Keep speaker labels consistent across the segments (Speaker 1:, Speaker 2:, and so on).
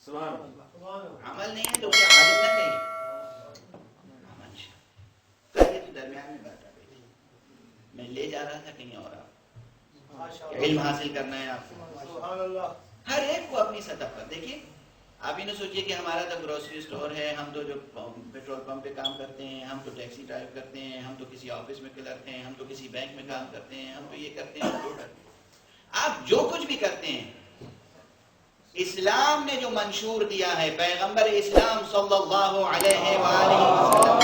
Speaker 1: عمل نہیں ہے تو اسے عالم نہ کہیں. درمیان میں بیٹھا بیٹھی میں لے جا رہا تھا کہیں اور آپ علم حاصل کرنا ہے آپ کو. ہر ایک کو اپنی سطح پر دیکھیے. آپ ہی نہ سوچیے کہ ہمارا تو گروسری اسٹور ہے, ہم تو جو پیٹرول پمپ پہ کام کرتے ہیں, ہم تو ٹیکسی ڈرائیو کرتے ہیں, ہم تو کسی آفس میں کلرک ہیں, ہم تو کسی بینک میں کام کرتے ہیں, ہم تو یہ کرتے ہیں, ہم وہ کرتے ہیں. آپ جو کچھ بھی کرتے ہیں اسلام نے جو منشور دیا ہے, پیغمبر اسلام صلی اللہ علیہ وآلہ وسلم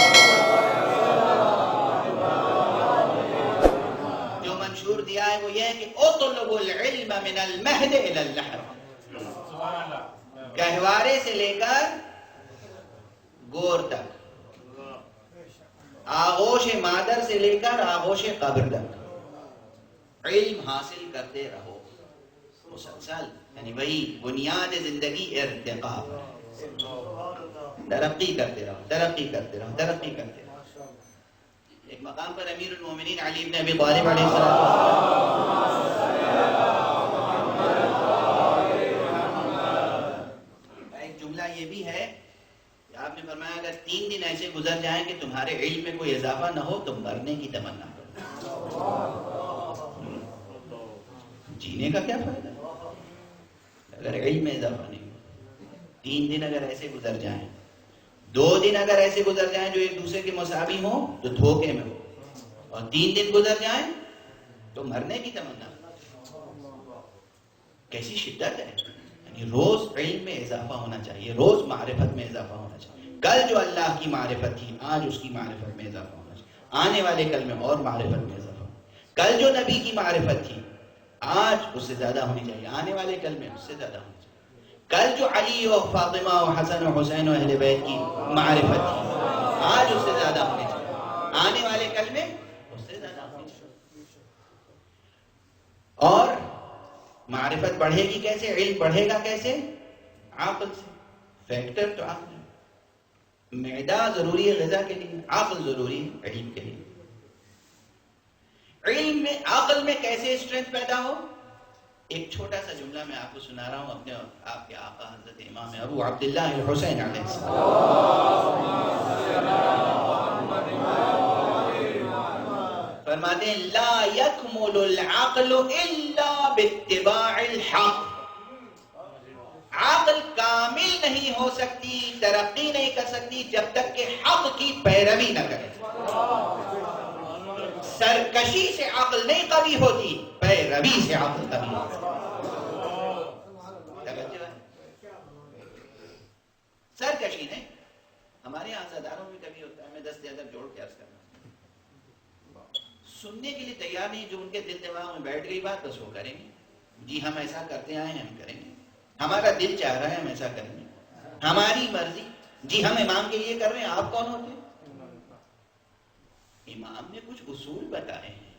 Speaker 1: جو منشور دیا ہے وہ یہ ہے کہ اطلبوا العلم من المہد الى اللحد. گہوارے سے لے کر گور تک, آغوش مادر سے لے کر آغوش قبر تک علم حاصل کرتے رہو مسلسل. یعنی وہی بنیاد زندگی ارتقاء ہے. ترقی کرتے رہو, ترقی کرتے رہو, ترقی کرتے رہو. ایک مقام پر امیر المومنین علی بن ابی طالب علیہ السلام ایک جملہ یہ بھی ہے کہ آپ نے فرمایا اگر 3 دن ایسے گزر جائیں کہ تمہارے علم میں کوئی اضافہ نہ ہو تو مرنے کی تمنا کرو. جینے کا کیا فائدہ اگر علم میں اضافہ نہیں ہو. 3 دن اگر ایسے گزر جائیں, 2 دن اگر ایسے گزر جائیں جو ایک دوسرے کے مساوی ہوں تو دھوکے میں ہو, اور 3 دن گزر جائیں تو مرنے کی تمنا. کیسی شدت ہے. یعنی روز علم میں اضافہ ہونا چاہیے, روز معرفت میں اضافہ ہونا چاہیے. کل جو اللہ کی معرفت تھی آج اس کی معرفت میں اضافہ ہونا چاہیے. آنے والے کل میں اور معرفت میں اضافہ ہونا. کل جو نبی کی معرفت تھی آج اس سے زیادہ ہونی چاہیے, آنے والے کل میں اس سے زیادہ ہونی چاہیے. کل جو علی و فاطمہ و حسن و حسین و اہل بیت کی معرفت تھی آج اس سے زیادہ ہونی چاہیے, آنے والے کل میں اس سے زیادہ ہونی چاہیے. اور معرفت بڑھے گی کیسے, علم بڑھے گا کیسے؟ عقل سے. فیکٹر تو عقل ہے. معدہ ضروری ہے غذا کے لیے, عقل ضروری ہے علم کے لیے. علم میں عقل میں کیسے اسٹرینتھ پیدا ہو؟ ایک چھوٹا سا جملہ میں آپ کو سنا رہا ہوں اپنے آپ کے آقا حضرت امام ابو عبداللہ الحسین علیہ السلام فرماتے ہیں لا یکمل العقل الا باتباع الحق. عقل کامل نہیں ہو سکتی, ترقی نہیں کر سکتی جب تک کہ حق کی پیروی نہ کرے. سرکشی سے عقل نہیں قوی ہوتی, پیروی سے عقل قوی ہوتی. سرکشی نہیں. ہمارے یہاں عزاداروں میں کبھی ہوتا ہے, میں 10 ادب جوڑ کے عرض کرنا, سننے کے لیے تیار نہیں. جو ان کے دل دماغ میں بیٹھ گئی بات بس وہ کریں گے. جی ہم ایسا کرتے آئے ہیں, ہم کریں گے. ہمارا دل چاہ رہا ہے ہم ایسا کریں گے, ہماری مرضی. جی ہم امام کے لیے کر رہے ہیں, آپ کون ہوتے ہیں؟ امام نے کچھ اصول بتائے ہیں,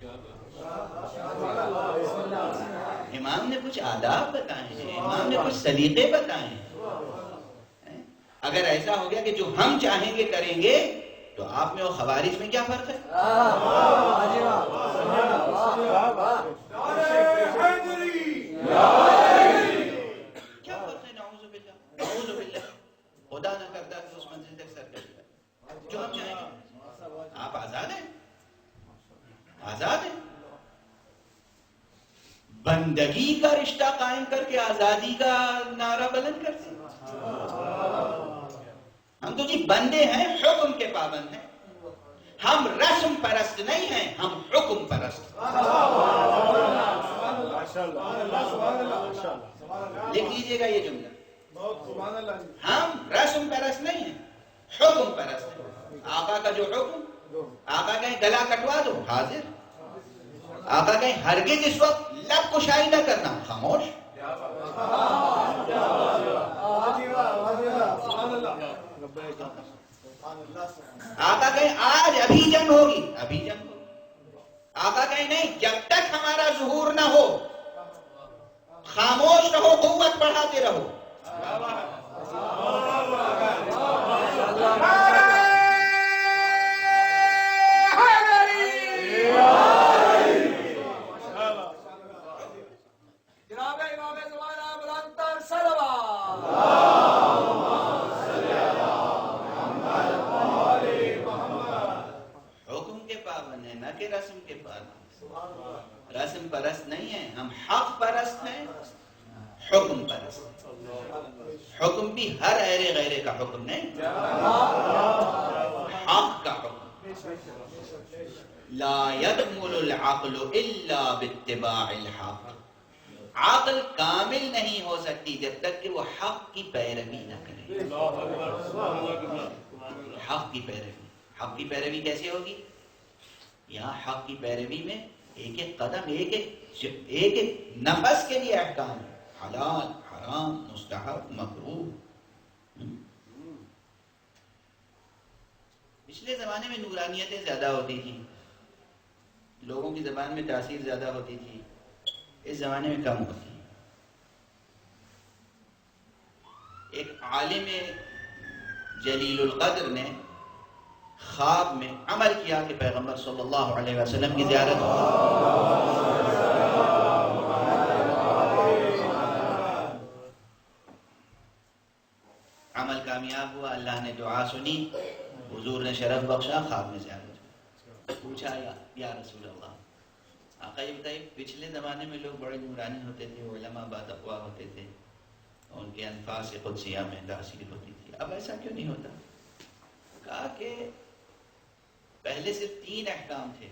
Speaker 1: امام نے کچھ آداب بتائے ہیں, امام نے کچھ سلیقے بتائے ہیں. اگر ایسا ہو گیا کہ جو ہم چاہیں گے کریں گے تو آپ میں اور خوارج میں کیا فرق ہے؟ کیا فرق ہے؟ نعوذ باللہ, نعوذ باللہ. خدا نہ کرتا کہ اس منزل تک سرکشی کرے. جو ہم چاہیں گے. آپ آزاد ہیں, آزاد ہیں. بندگی کا رشتہ قائم کر کے آزادی کا نعرہ بلند کرتے ہیں. ہم تو جی بندے ہیں, حکم کے پابند ہیں. ہم رسم پرست نہیں ہیں, ہم حکم پرست. لکھ لیجئے گا یہ جملہ, ہم رسم پرست نہیں ہیں, حکم پرست ہیں. آقا کا جو حکم, آقا کہیں گلا کٹوا دو, حاضر. آقا کہیں ہرگز اس وقت لب کشائی نہ کرنا, خاموش. آقا کہیں آج ابھی جنگ ہوگی, ابھی جنگ ہوگی. آقا کہیں نہیں, جب تک ہمارا ظہور نہ ہو خاموش رہو, قوت بڑھاتے رہو.
Speaker 2: جناب امام زمانہ بلند تر صلوات
Speaker 1: رسم کے پابند، رسم پرست نہیں ہیں ہم، حق پرست ہیں، حکم پرست۔ حکم بھی ہر ایرے غیرے کا حکم نہیں، حق کا حکم۔ لا يكمل العقل الا باتباع الحق، عقل کامل نہیں ہو سکتی جب تک کہ وہ حق کی پیروی نہ کرے۔ حق کی پیروی، حق کی پیروی کیسے ہوگی؟ یہاں حق کی پیروی میں ایک ایک قدم، ایک ایک نفس کے لیے احکام ہے، حلال، حرام، مستحب، مکروہ۔ پچھلے زمانے میں نورانیتیں زیادہ ہوتی تھیں، لوگوں کی زبان میں تاثیر زیادہ ہوتی تھی، اس زمانے میں کم ہوتی ہے۔ ایک عالم جلیل القدر نے خواب میں عمل کیا کہ پیغمبر صلی اللہ علیہ وسلم کی زیارت ہو۔ عمل کامیاب ہوا، اللہ نے دعا سنی، حضور نے شرف بخشا، خواب میں زیارت ہو۔ پوچھا یا رسول اللہ، آقا یہ بتائیے پچھلے زمانے میں لوگ بڑے نورانی ہوتے تھے، علماء باتقوا ہوتے تھے، ان کے انفاس قدسیہ میں تاثیر ہوتی تھی، اب ایسا کیوں نہیں ہوتا؟ کہا کہ پہلے صرف 3 احکام تھے،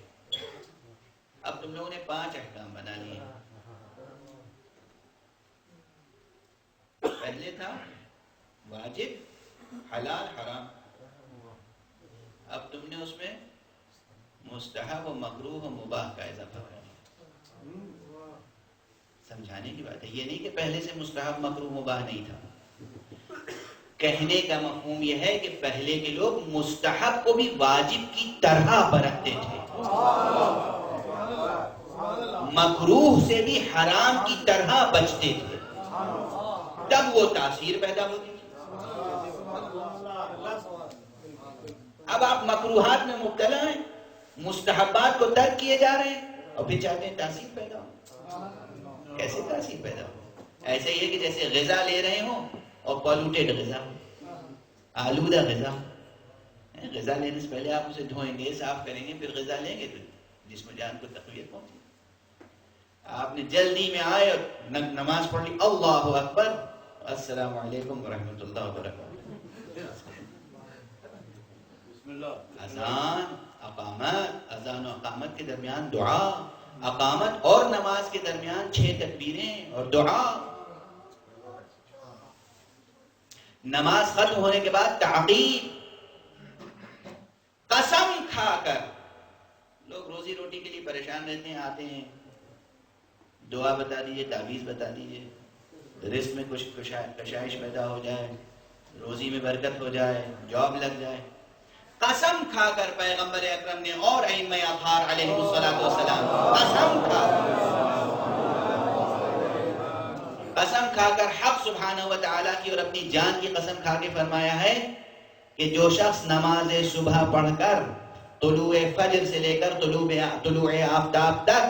Speaker 1: اب تم لوگوں نے 5 احکام بنا لیے۔ پہلے تھا واجب، حلال، حرام، اب تم نے اس میں مستحب و مکروہ و مباح کا اضافہ کر دیا۔ سمجھانے کی بات ہے، یہ نہیں کہ پہلے سے مستحب، مکروہ، مباح نہیں تھا۔ کہنے کا مفہوم یہ ہے کہ پہلے کے لوگ مستحب کو بھی واجب کی طرح برتتے تھے، مکروہ سے بھی حرام کی طرح بچتے تھے، تب وہ تاثیر پیدا ہوتی تھی۔ اب آپ مکروہات میں مبتلا ہیں، مستحبات کو ترک کیے جا رہے ہیں، اور پھر چاہتے ہیں تاثیر پیدا ہو۔ کیسے تاثیر پیدا ہو؟ ایسے ہی ہے کہ جیسے غذا لے رہے ہوں اور پالوٹیڈ غذا، آلودہ غذا۔ غذا لینے سے پہلے آپ اسے دھوئیں گے، صاف کریں گے، پھر غذا لیں گے تو جسم جان کو تقویت پہنچے۔ آپ نے جلدی میں آئے اور نماز پڑھ لی، اللہ اکبر، السلام علیکم ورحمۃ اللہ وبرکاتہ، اذان، اقامت، اذان و اقامت کے درمیان دعا، اقامت اور نماز کے درمیان 6 تکبیریں اور دعا، نماز ختم ہونے کے بعد تعقیب، قسم کھا کر۔ لوگ روزی روٹی کے لیے پریشان رہتے ہیں، آتے ہیں، دعا بتا دیجئے، تعویذ بتا دیجئے، رزق میں کچھ کشائش پیدا ہو جائے، روزی میں برکت ہو جائے، جاب لگ جائے۔ قسم کھا کر پیغمبر اکرم نے اور ائمہ اطہار علیہ السلام قسم کھا کر حق سبحانہ و تعالیٰ کی اور اپنی جان کی قسم کھا کے فرمایا ہے کہ جو شخص نماز صبح پڑھ کر طلوع فجر سے لے کر طلوع آفتاب تک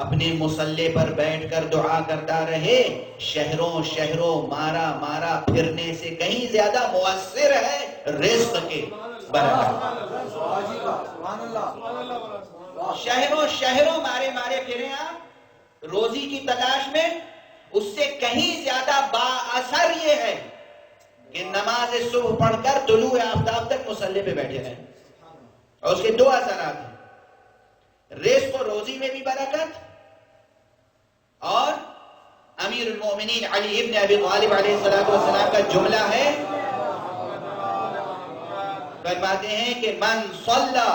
Speaker 1: اپنے مصلی پر بیٹھ کر دعا کرتا رہے، شہروں مارا مارا پھرنے سے کہیں زیادہ مؤثر ہے رزق کے برکت۔ شہروں مارے پھریں آپ روزی کی تلاش میں، اس سے کہیں زیادہ با اثر یہ ہے کہ نماز صبح پڑھ کر طلوع آفتاب تک مصلی پہ بیٹھے رہیں، اور اس کے 2 اثرات ہیں، رزق و روزی میں بھی برکت، اور امیر المومنین علی ابن ابی طالب علیہ السلام کا جملہ ہے، فرماتے ہیں کہ من صلی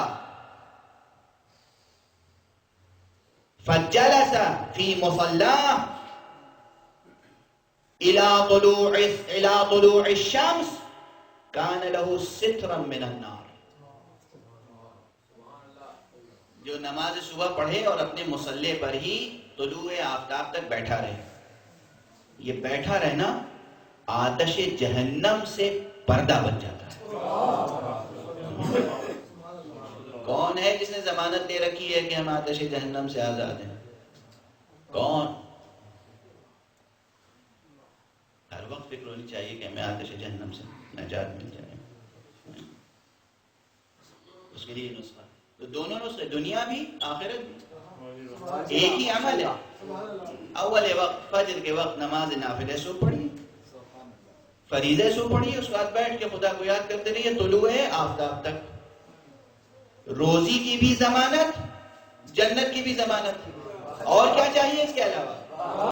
Speaker 1: فجلس فی مصلاہ الى طلوع الشمس کان له سترا من النار۔ جو نماز صبح پڑھے اور اپنے مصلی پر ہی طلوع آفتاب تک بیٹھا رہے، یہ بیٹھا رہنا آتش جہنم سے پردہ بن جاتا ہے۔ کون ہے جس نے ضمانت دے رکھی ہے کہ ہم آتش جہنم سے آزاد ہیں؟ کون؟ ہر وقت فکر ہونی چاہیے کہ ہمیں آتش جہنم سے نجات مل جائے۔ اس کے لیے نسخہ تو دونوں نسخے، دنیا بھی آخرت بھی، ایک ہی عمل ہے۔ اول وقت فجر کے وقت نماز نافلہ سو پڑھی، فریضہ سو پڑھی، اس کے بعد بیٹھ کے خدا کو یاد کرتے رہیے طلوع آفتاب تک۔ روزی کی بھی ضمانت، جنت کی بھی ضمانت، اور کیا چاہیے اس کے علاوہ؟